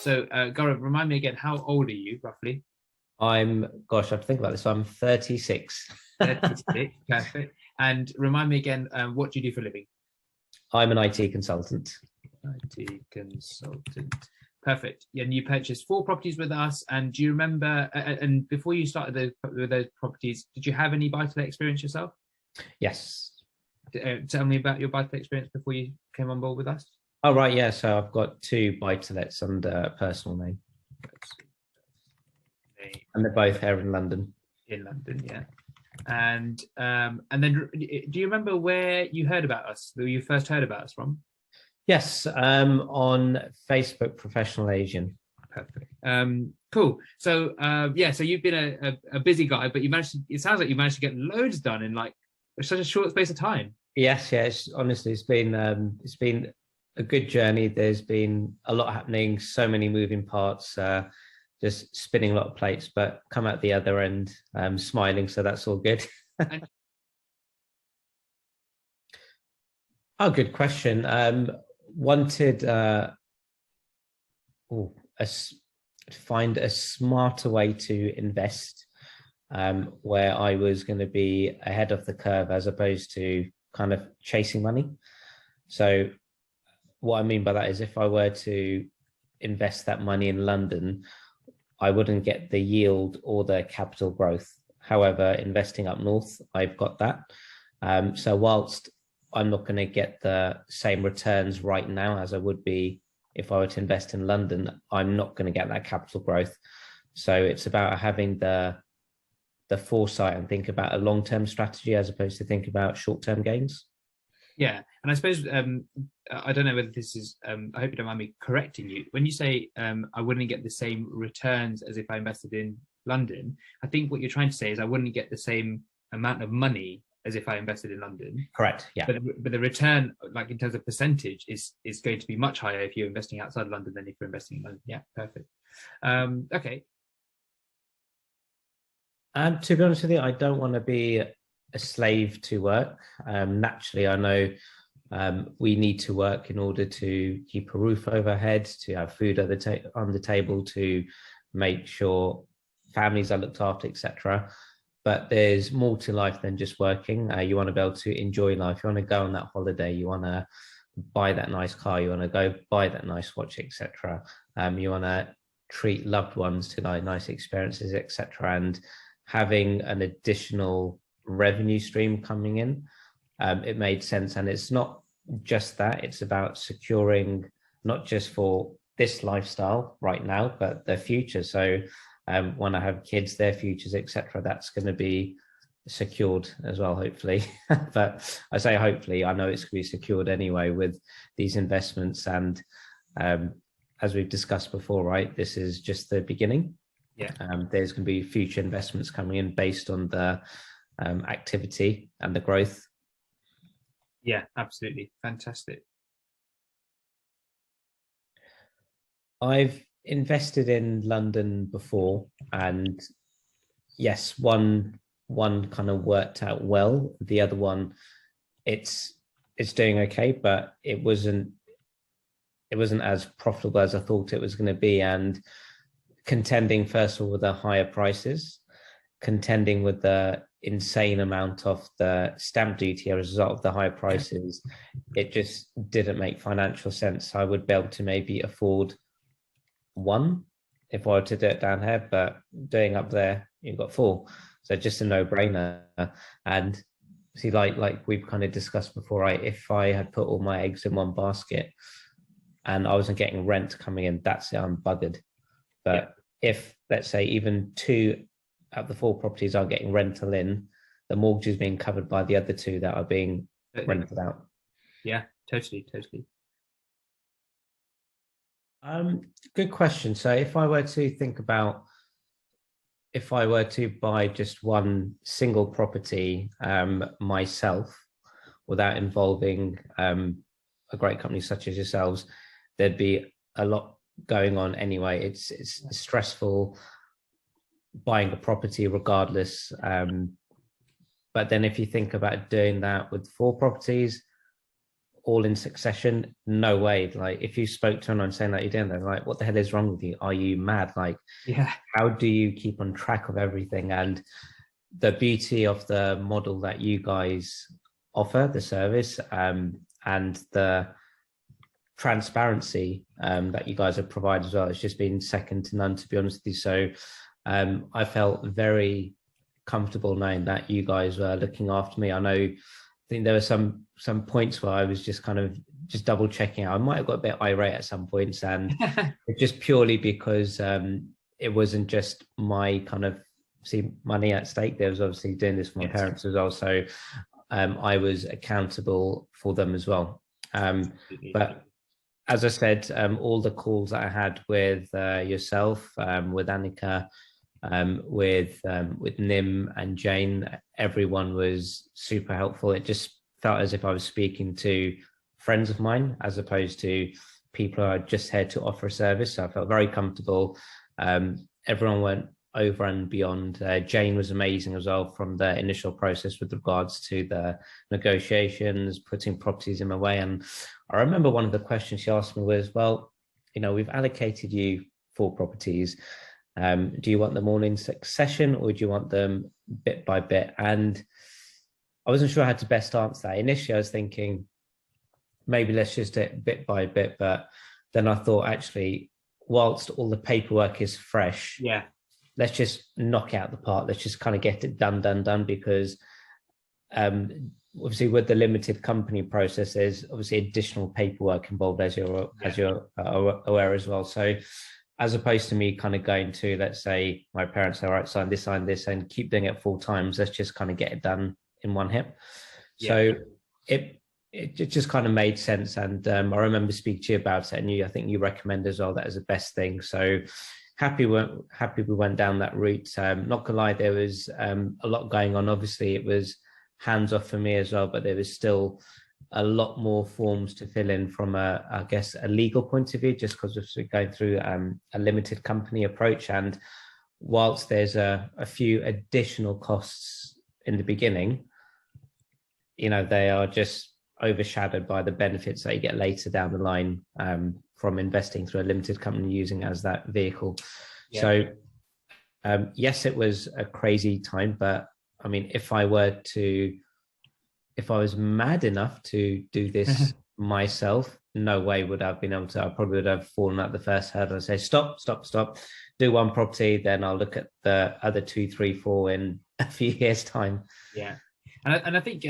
So, Gaurav, remind me again, how old are you roughly? Gosh, I have to think about this. I'm 36. 36, perfect. And remind me again, what do you do for a living? I'm an IT consultant. IT consultant. Perfect. Yeah, and you purchased four properties with us. And do you remember? And before you started with those properties, did you have any buy-to-let experience yourself? Yes. Tell me about your buy-to-let experience before you came on board with us. Oh, right. Yeah. So I've got two buy-to-lets under personal name, and they're both here in London. In London, yeah. And then, do you remember where you heard about us? Where you first heard about us from? Yes. On Facebook, Professional Asian. Perfect. Cool. So, yeah. So you've been a busy guy, but you managed to. It sounds like you managed to get loads done in like such a short space of time. Yes. Yes. Honestly, it's been a good journey. There's been a lot happening, so many moving parts. Just spinning a lot of plates, but come out the other end smiling. So that's all good. Oh, good question. Wanted oh, find a smarter way to invest, where I was going to be ahead of the curve as opposed to kind of chasing money. So what I mean by that is if I were to invest that money in London, I wouldn't get the yield or the capital growth. However, investing up north, I've got that. So whilst I'm not going to get the same returns right now as I would be if I were to invest in London, I'm not going to get that capital growth. So it's about having the foresight and think about a long-term strategy as opposed to think about short-term gains. Yeah, and I suppose I don't know whether this is. I hope you don't mind me correcting you. When you say I wouldn't get the same returns as if I invested in London, I think what you're trying to say is I wouldn't get the same amount of money as if I invested in London. Correct. Yeah. But the return, like in terms of percentage, is going to be much higher if you're investing outside London than if you're investing in London. Yeah, perfect. Okay. And to be honest with you, I don't want to be a slave to work. Naturally, I know we need to work in order to keep a roof overhead, to have food on the table, to make sure families are looked after, etc. But there's more to life than just working. You want to be able to enjoy life. You want to go on that holiday. You want to buy that nice car. You want to go buy that nice watch, etc. You want to treat loved ones to like nice experiences, etc. And having an additional revenue stream coming in, it made sense. And it's not just that, it's about securing not just for this lifestyle right now, but the future. So when I have kids, their futures, etc., that's going to be secured as well, hopefully. But I say hopefully, I know it's going to be secured anyway with these investments. And as we've discussed before, right, this is just the beginning. Yeah. There's going to be future investments coming in based on the activity and the growth. Yeah, absolutely. Fantastic. I've invested in London before, and yes, one kind of worked out well. The other one, it's doing okay, but it wasn't as profitable as I thought it was going to be. And contending first of all with the higher prices, contending with the insane amount of the stamp duty as a result of the high prices, it just didn't make financial sense. I would be able to maybe afford one if I were to do it down here, but doing up there, you've got four. So just a no-brainer. And see, like we've kind of discussed before, right? If I had put all my eggs in one basket and I wasn't getting rent coming in, that's it, I'm buggered. But if, let's say, even two out of the four properties are getting rental in, the mortgage is being covered by the other two that are being rented out. Yeah, totally. Good question. So if I were to think about if I were to buy just one single property myself without involving a great company such as yourselves, there'd be a lot going on anyway. It's stressful buying a property regardless. But then if you think about doing that with four properties, all in succession, no way. Like if you spoke to anyone saying that you're doing that, like, what the hell is wrong with you? Are you mad? Like, Yeah. how do you keep on track of everything? And the beauty of the model that you guys offer, the service, and the transparency that you guys have provided as well, it's just been second to none, to be honest with you. So I felt very comfortable knowing that you guys were looking after me. I think there were some points where I was just kind of just double checking. I might have got a bit irate at some points, and it's just purely because it wasn't just my kind of money at stake. There was obviously doing this for my parents as well, so I was accountable for them as well. But as I said, all the calls that I had with yourself, with Annika, with Nim and Jane, everyone was super helpful. It just felt as if I was speaking to friends of mine as opposed to people who are just here to offer a service. So I felt very comfortable. Everyone went over and beyond. Jane was amazing as well from the initial process with regards to the negotiations, putting properties in my way. And I remember one of the questions she asked me was, well, we've allocated you 4 properties. Do you want them all in succession, or do you want them bit by bit? And I wasn't sure how to best answer that. Initially, I was thinking maybe let's just do it bit by bit, but then I thought, actually, whilst all the paperwork is fresh, let's just knock out the part. Let's just kind of get it done, because obviously with the limited company process, there's obviously additional paperwork involved, as you're aware as well. So as opposed to me kind of going to, let's say my parents say, all right, sign this, and keep doing it 4 times, let's just kind of get it done in one hit. So it just kind of made sense. And I remember speaking to you about it, and I think you recommend as well that as the best thing. So happy we went down that route. Not gonna lie, there was a lot going on. Obviously it was hands off for me as well, but there was still a lot more forms to fill in from I guess a legal point of view, just because we're going through a limited company approach. And whilst there's a few additional costs in the beginning, they are just overshadowed by the benefits that you get later down the line from investing through a limited company using as that vehicle. So yes, it was a crazy time, but I mean, if I was mad enough to do this myself, no way would I have been able to. I probably would have fallen at the first hurdle and say, stop, do one property, then I'll look at the other 2, 3, 4 in a few years' time. Yeah. And I think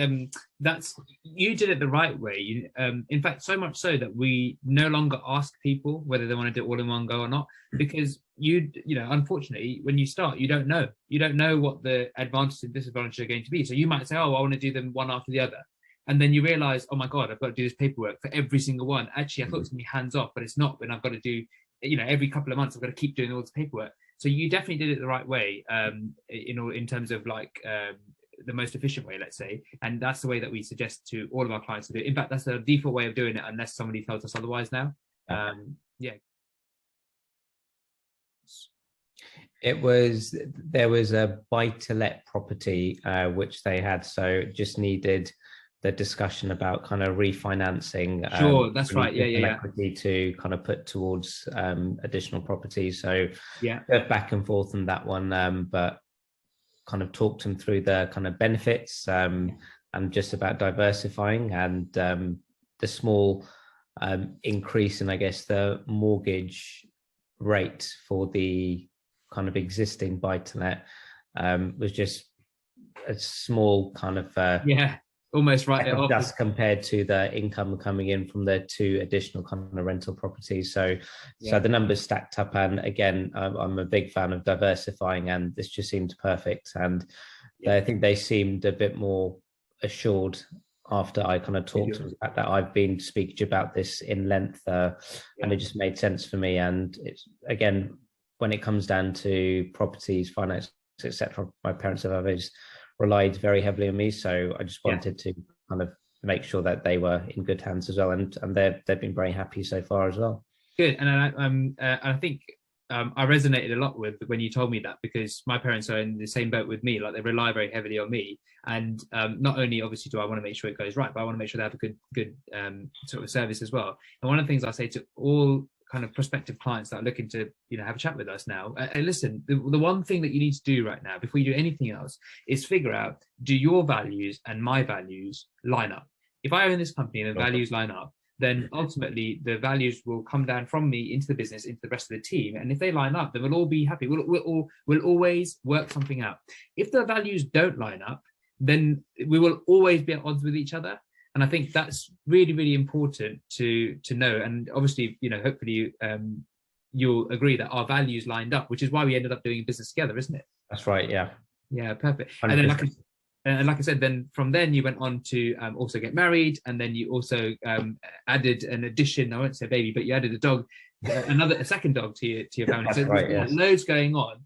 that's, you did it the right way. In fact, so much so that we no longer ask people whether they want to do it all in one go or not, because unfortunately, when you start, you don't know what the advantages and disadvantages are going to be. So you might say, oh, I want to do them one after the other. And then you realize, oh my God, I've got to do this paperwork for every single one. Actually, I thought it was going to be hands off, but it's not. And I've got to do, every couple of months, I've got to keep doing all this paperwork. So you definitely did it the right way, in terms of the most efficient way, let's say. And that's the way that we suggest to all of our clients to do it. In fact, that's the default way of doing it, unless somebody tells us otherwise now. There was a buy-to-let property which they had, so it just needed the discussion about kind of refinancing. Sure, that's right. Equity to kind of put towards additional properties. So back and forth on that one, but kind of talked them through the kind of benefits and just about diversifying, and the small increase in, I guess, the mortgage rate for the kind of existing buy-to-let was just a small kind of almost right it off, just compared to the income coming in from the 2 additional kind of rental properties. So the numbers stacked up, and again, I'm a big fan of diversifying, and this just seemed perfect. And I think they seemed a bit more assured after I kind of talked to the fact that I've been speaking to you about this in length, and it just made sense for me. And it's, again, when it comes down to properties, finance, etc., my parents have always relied very heavily on me, so I just wanted to kind of make sure that they were in good hands as well, and they've been very happy so far as well. Good. And I think I resonated a lot with when you told me that, because my parents are in the same boat with me. Like, they rely very heavily on me, and not only obviously do I want to make sure it goes right, but I want to make sure they have a good sort of service as well. And one of the things I say to all kind of prospective clients that are looking to have a chat with us now, listen, the one thing that you need to do right now before you do anything else is figure out, do your values and my values line up? If I own this company and the values line up, then ultimately the values will come down from me into the business, into the rest of the team. And if they line up, then we'll all be happy. We'll always work something out. If the values don't line up, then we will always be at odds with each other. And I think that's really, really important to know. And obviously, hopefully you'll agree that our values lined up, which is why we ended up doing business together, isn't it? That's right. Yeah. Yeah, perfect. 100%. And then like I said, then from then you went on to also get married, and then you also added an addition. I won't say baby, but you added a dog, a second dog to your family. That's so right, there's yes. loads going on.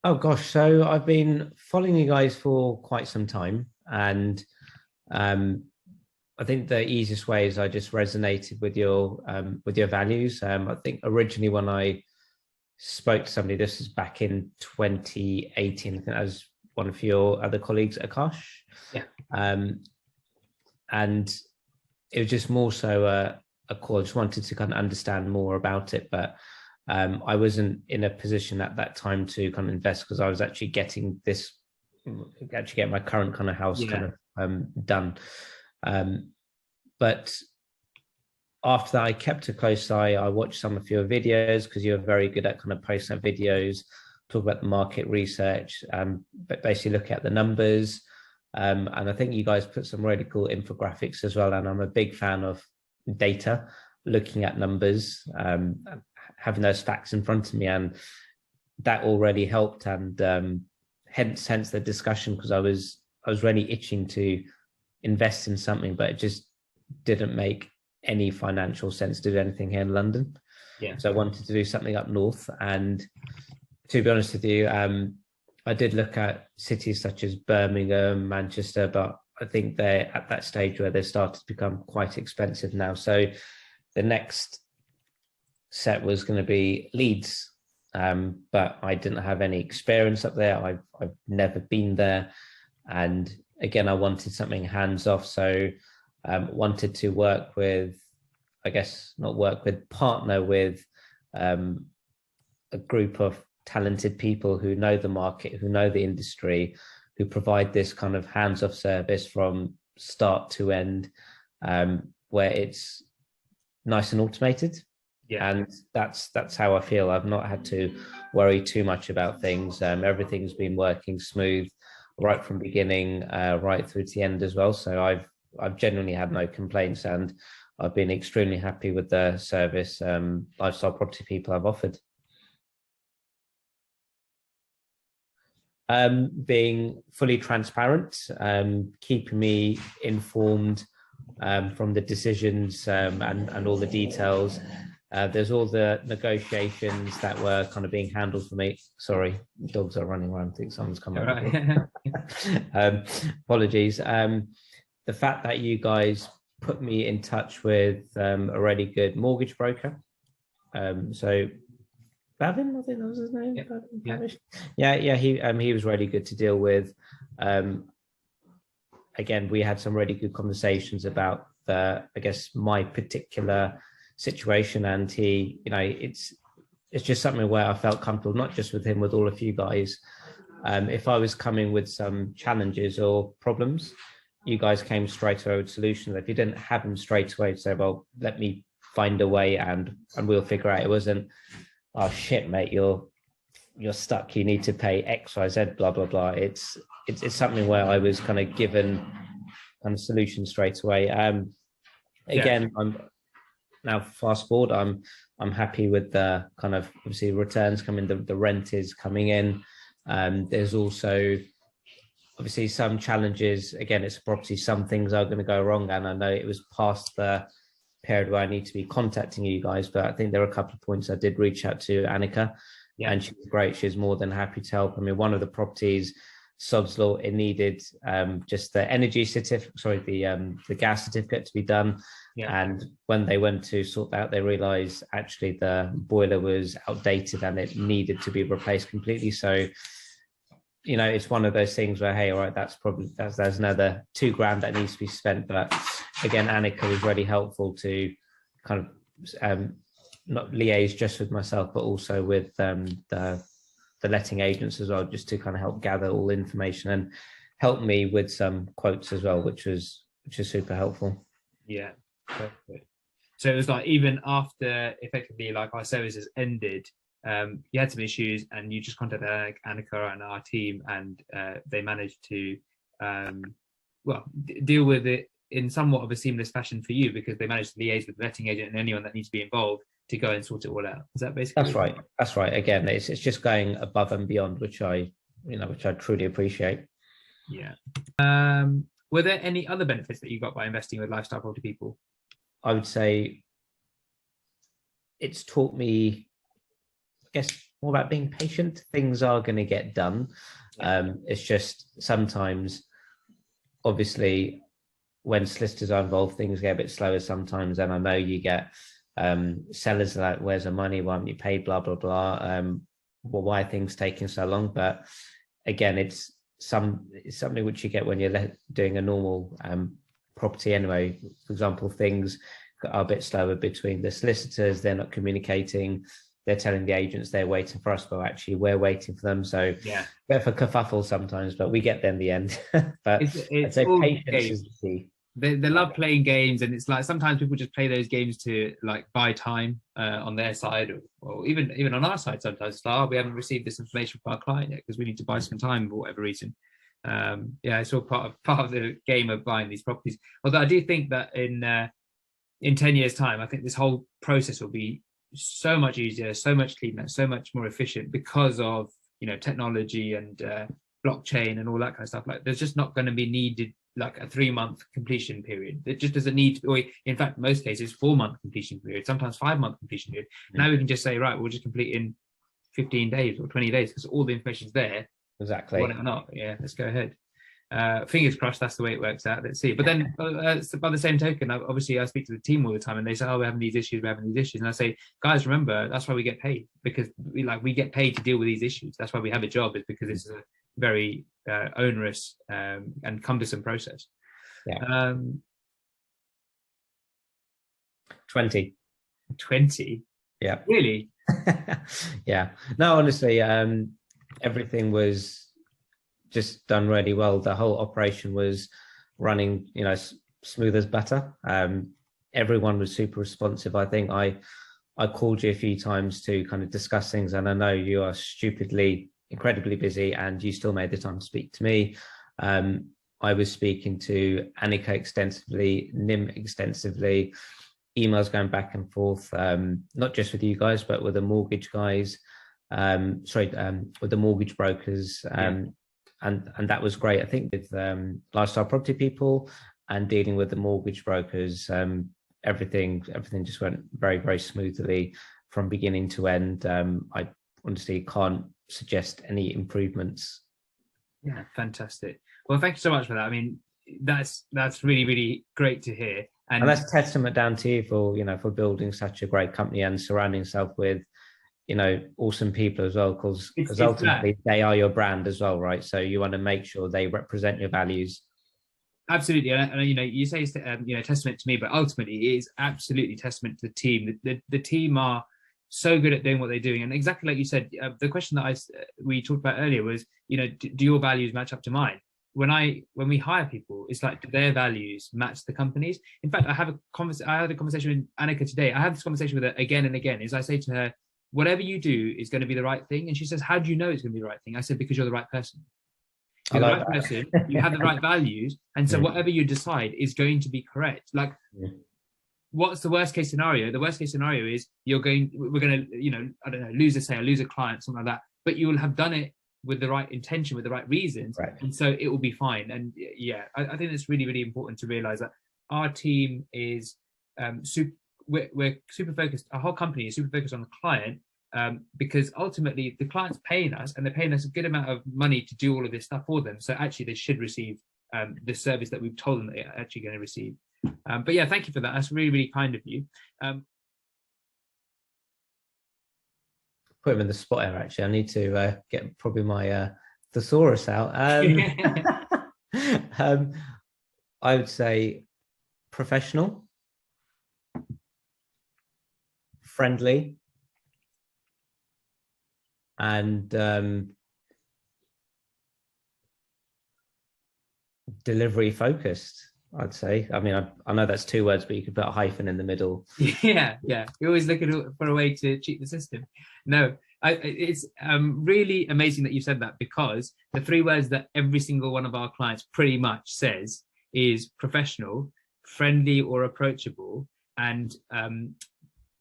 Oh gosh, so I've been following you guys for quite some time, and I think the easiest way is I just resonated with your values. I think originally when I spoke to somebody, this was back in 2018. I think that was one of your other colleagues, Akash. Yeah. And it was just more so a call. I just wanted to kind of understand more about it, but I wasn't in a position at that time to kind of invest, because I was actually getting my current kind of house kind of done. But after that, I kept a close eye. I watched some of your videos, because you're very good at kind of posting videos, talk about the market research, but basically look at the numbers. And I think you guys put some really cool infographics as well. And I'm a big fan of data, looking at numbers, having those facts in front of me, and that already helped. And hence the discussion, because I was really itching to invest in something, but it just didn't make any financial sense to do anything here in London. Yeah. So I wanted to do something up north. And to be honest with you, I did look at cities such as Birmingham, Manchester, but I think they're at that stage where they started to become quite expensive now. So the next set was going to be Leeds, but I didn't have any experience up there. I've never been there, and again, I wanted something hands off. So wanted to work with, partner with a group of talented people who know the market, who know the industry, who provide this kind of hands-off service from start to end, where it's nice and automated. Yeah. And that's how I feel. I've not had to worry too much about things. Everything's been working smooth right from beginning, right through to the end as well. So I've genuinely had no complaints, and I've been extremely happy with the service lifestyle property people have offered. Being fully transparent, keeping me informed from the decisions and all the details. There's all the negotiations that were kind of being handled for me. Sorry, dogs are running around. I think someone's come over. Right. Apologies. The fact that you guys put me in touch with a really good mortgage broker. So Bavin, I think that was his name. Yeah. He was really good to deal with. Again, we had some really good conversations about my particular situation, and he, it's just something where I felt comfortable, not just with him, with all of you guys. If I was coming with some challenges or problems, you guys came straight away with solutions. If you didn't have them straight away, say, well, let me find a way and we'll figure out. It wasn't, oh shit, mate, you're stuck, you need to pay X, Y, Z, blah, blah, blah. It's something where I was kind of given kind of solutions straight away. Again, I'm now fast forward, I'm happy with the kind of obviously returns coming, the rent is coming in. There's also obviously some challenges. Again, it's a property, some things are going to go wrong, and I know it was past the period where I need to be contacting you guys, but I think there are a couple of points I did reach out to Annika, and she was great. She was more than happy to help. I mean, one of the properties, sod's law, it needed just the energy certificate, sorry, the gas certificate to be done. Yeah. And when they went to sort that out, they realized actually the boiler was outdated and it needed to be replaced completely. So, you know, it's one of those things where, hey, all right, there's another £2,000 that needs to be spent. But again, Annika was really helpful to kind of not liaise just with myself, but also with the letting agents as well, just to kind of help gather all the information and help me with some quotes as well, which is super helpful. Yeah, perfect. So it was like, even after effectively like our services ended, you had some issues and you just contacted Annika and our team, and they managed to deal with it in somewhat of a seamless fashion for you, because they managed to liaise with the letting agent and anyone that needs to be involved to go and sort it all out. Is that basically? That's right. Again, it's just going above and beyond, which I truly appreciate. Yeah. Were there any other benefits that you got by investing with Lifestyle Property People? I would say it's taught me, I guess, more about being patient. Things are going to get done. Yeah. It's just sometimes, obviously, when solicitors are involved, things get a bit slower sometimes. And I know you get sellers like, where's the money? Why haven't you paid? Blah, blah, blah. Well, why are things taking so long? But again, it's something which you get when you're doing a normal property anyway. For example, things are a bit slower between the solicitors. They're not communicating. They're telling the agents they're waiting for us, but actually we're waiting for them. So yeah, bit of a kerfuffle sometimes, but we get there in the end. But I'd say patience is the key. They love playing games, and it's like sometimes people just play those games to like buy time on their side, or even on our side. Sometimes it's like, oh, we haven't received this information from our client yet because we need to buy some time for whatever reason. Yeah, it's all part of the game of buying these properties. Although I do think that in 10 years' time, I think this whole process will be so much easier, so much cleaner, so much more efficient because of, you know, technology and blockchain and all that kind of stuff. Like, there's just not going to be needed like a 3-month completion period. It just doesn't need to, or in fact, most cases, 4-month completion period, sometimes 5-month completion period. Now we can just say, right, we'll just complete in 15 days or 20 days because all the information's there. Exactly. Want it or not, yeah, let's go ahead. Fingers crossed that's the way it works out. Let's see. But then by the same token, obviously I speak to the team all the time and they say, oh, we're having these issues. And I say, guys, remember, that's why we get paid, because we get paid to deal with these issues. That's why we have a job, is because it's a very onerous and cumbersome process. Yeah. 20. Yeah. Really? Yeah. No, honestly, everything was just done really well. The whole operation was running, you know, smooth as butter. Everyone was super responsive. I think I called you a few times to kind of discuss things, and I know you are incredibly busy, and you still made the time to speak to me. I was speaking to Annika extensively, Nim extensively, emails going back and forth, not just with you guys, but with the mortgage guys, with the mortgage brokers. And that was great. I think with Lifestyle Property People and dealing with the mortgage brokers, everything just went very, very smoothly from beginning to end. I honestly can't suggest any improvements. Yeah, fantastic. Well, thank you so much for that. I mean, that's really, really great to hear. And that's a testament down to you for building such a great company and surrounding yourself with, you know, awesome people as well, because ultimately they are your brand as well, right? So you want to make sure they represent your values. Absolutely. And you know, you say testament to me, but ultimately it is absolutely testament to the team. The team are so good at doing what they're doing, and exactly like you said, the question that we talked about earlier was, you know, do your values match up to mine? When we hire people, it's like, do their values match the company's? In fact, I had a conversation with Annika today. I have this conversation with her again and again. Is I say to her, whatever you do is going to be the right thing. And she says, how do you know it's going to be the right thing? I said, because you're the right person. You're the right person, you have the right values. And so whatever you decide is going to be correct. Like, what's the worst case scenario? The worst case scenario is we're going to, you know, I don't know, lose a sale, lose a client, something like that. But you will have done it with the right intention, with the right reasons. Right. And so it will be fine. And yeah, I think it's really, really important to realize that our team is we're super focused. Our whole company is super focused on the client, because ultimately the client's paying us, and they're paying us a good amount of money to do all of this stuff for them. So actually they should receive the service that we've told them they're actually going to receive. But yeah, thank you for that. That's really, really kind of you. Put him in the spot here, actually. I need to get probably my thesaurus out. I would say professional, friendly, and delivery focused, I'd say. I mean, I know that's 2 words, but you could put a hyphen in the middle. Yeah. You're always looking for a way to cheat the system. No, it's really amazing that you said that, because the 3 words that every single one of our clients pretty much says is professional, friendly or approachable, and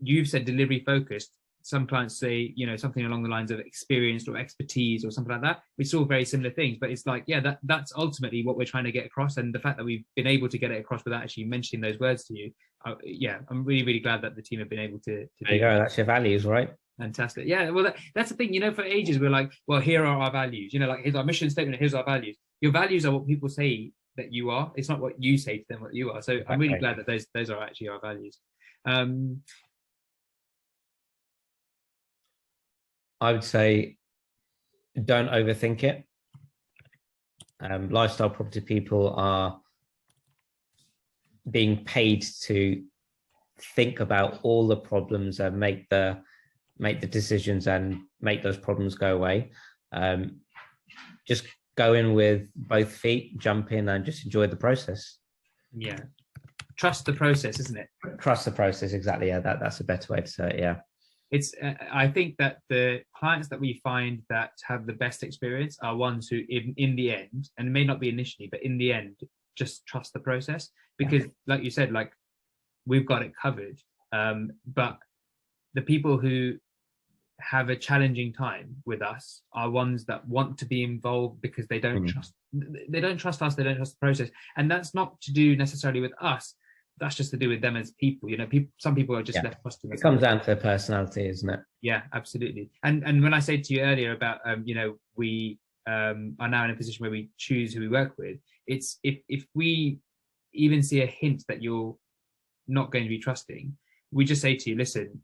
you've said delivery focused. Some clients say, something along the lines of experienced or expertise or something like that. It's all very similar things, but it's like, yeah, that's ultimately what we're trying to get across. And the fact that we've been able to get it across without actually mentioning those words to you, I'm really, really glad that the team have been able to there you go. That's your values, right? Fantastic. Yeah, well, that's the thing. For ages we're like, well, here are our values. Like, here's our mission statement. Here's our values. Your values are what people say that you are. It's not what you say to them what you are. So I'm really glad that those are actually our values. I would say don't overthink it. Lifestyle property people are being paid to think about all the problems and make the decisions and make those problems go away. Just go in with both feet, jump in, and just enjoy the process. Yeah, trust the process, isn't it? Trust the process, exactly. Yeah, that's a better way to say it. Yeah. It's I think that the clients that we find that have the best experience are ones who in the end, and it may not be initially, but in the end, just trust the process, because like you said, like, we've got it covered. But the people who have a challenging time with us are ones that want to be involved because they don't trust us, they don't trust the process. And that's not to do necessarily with us. That's just to do with them as people. Some people are just left trusting. It comes down to personality, isn't it? Yeah, absolutely. And when I said to you earlier about we are now in a position where we choose who we work with, it's if we even see a hint that you're not going to be trusting, we just say to you, listen,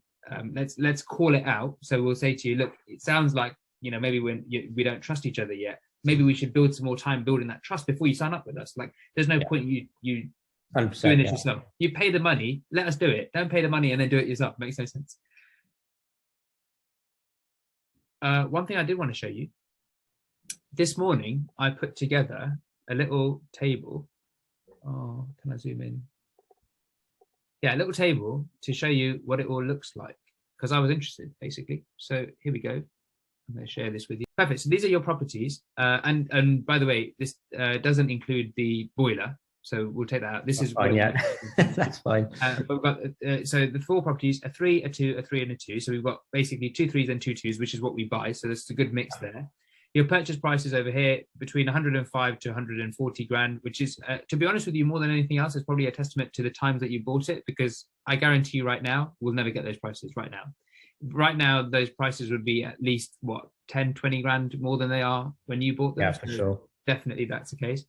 let's call it out. So we'll say to you, look, it sounds like maybe we don't trust each other yet. Maybe we should build some more time building that trust before you sign up with us. Like, there's no point you 100%, doing it yourself. You pay the money, let us do it. Don't pay the money and then do it yourself. Makes no sense. One thing I did want to show you. This morning, I put together a little table. Oh, can I zoom in? Yeah, a little table to show you what it all looks like, because I was interested, basically. So here we go. I'm going to share this with you. Perfect. So these are your properties. And by the way, this doesn't include the boiler. So we'll take that out. This is fine, yeah. That's fine. But we've got so the 4 properties: a 3, a 2, a 3, and a 2. So we've got basically 2 3s and 2 2s, which is what we buy. So there's a good mix there. Your purchase price is over here between 105 to 140 grand, which is, to be honest with you, more than anything else, it's probably a testament to the times that you bought it, because I guarantee you right now, we'll never get those prices right now. Right now, those prices would be at least, 10, 20 grand more than they are when you bought them. Yeah, for sure. Definitely that's the case.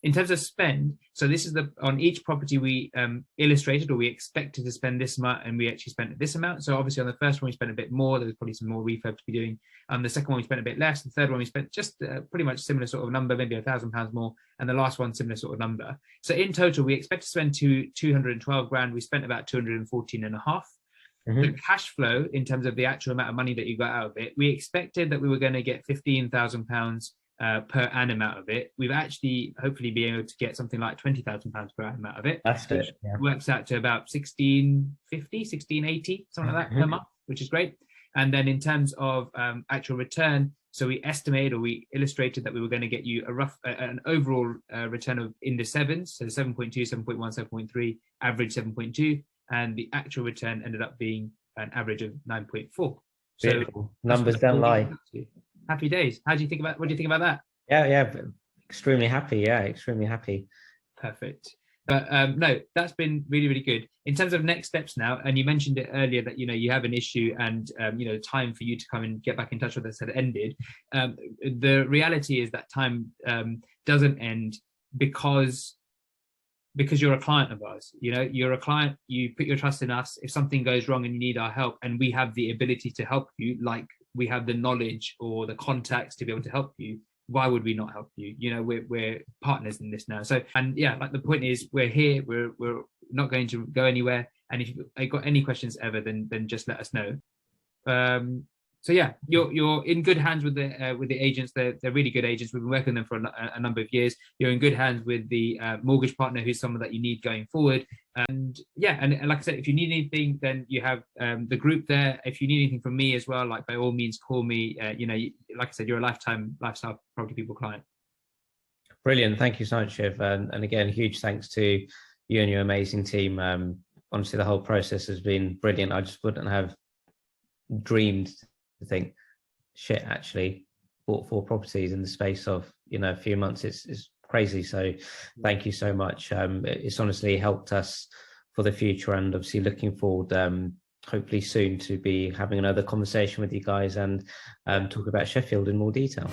In terms of spend, so this is on each property we illustrated, or we expected to spend this amount, and we actually spent this amount. So obviously on the first one we spent a bit more. There was probably some more refurb to be doing. The second one we spent a bit less. The third one we spent just pretty much similar sort of number, maybe £1,000 more, and the last one similar sort of number. So in total we expect to spend 212 grand. We spent about 214 and a half. The cash flow, in terms of the actual amount of money that you got out of it, we expected that we were going to get £15,000 per annum out of it. We've actually hopefully been able to get something like £20,000 per annum out of it. That's it. Yeah. Works out to about 1650, 1680, something like that per month, which is great. And then in terms of actual return, so we estimated, or we illustrated, that we were going to get you an overall return of in the 7s, so 7.2, 7.1, 7.3, average 7.2, and the actual return ended up being an average of 9.4. So numbers don't lie. Happy days. What do you think about that? Yeah, extremely happy. Yeah, extremely happy. Perfect. But no, that's been really, really good. In terms of next steps now, and you mentioned it earlier that, you have an issue and, time for you to come and get back in touch with us had ended. The reality is that time doesn't end because you're a client of ours. You're a client, you put your trust in us. If something goes wrong and you need our help, and we have the ability to help you, like we have the knowledge or the contacts to be able to help you, why would we not help you? We're partners in this now. So, and yeah, like the point is, we're here, we're not going to go anywhere. And if you've got any questions ever, then just let us know. So yeah, you're in good hands with the agents. They're really good agents. We've been working with them for a number of years. You're in good hands with the mortgage partner, who's someone that you need going forward. And yeah, and like I said, if you need anything, then you have the group there. If you need anything from me as well, like by all means, call me. Like I said, you're a lifetime lifestyle property people client. Brilliant. Thank you so much, Shiv. And again, huge thanks to you and your amazing team. Honestly, the whole process has been brilliant. I just wouldn't have dreamed to think, shit, actually bought 4 properties in the space of a few months. It's crazy. So thank you so much. It's honestly helped us for the future, and obviously looking forward hopefully soon to be having another conversation with you guys and talk about Sheffield in more detail.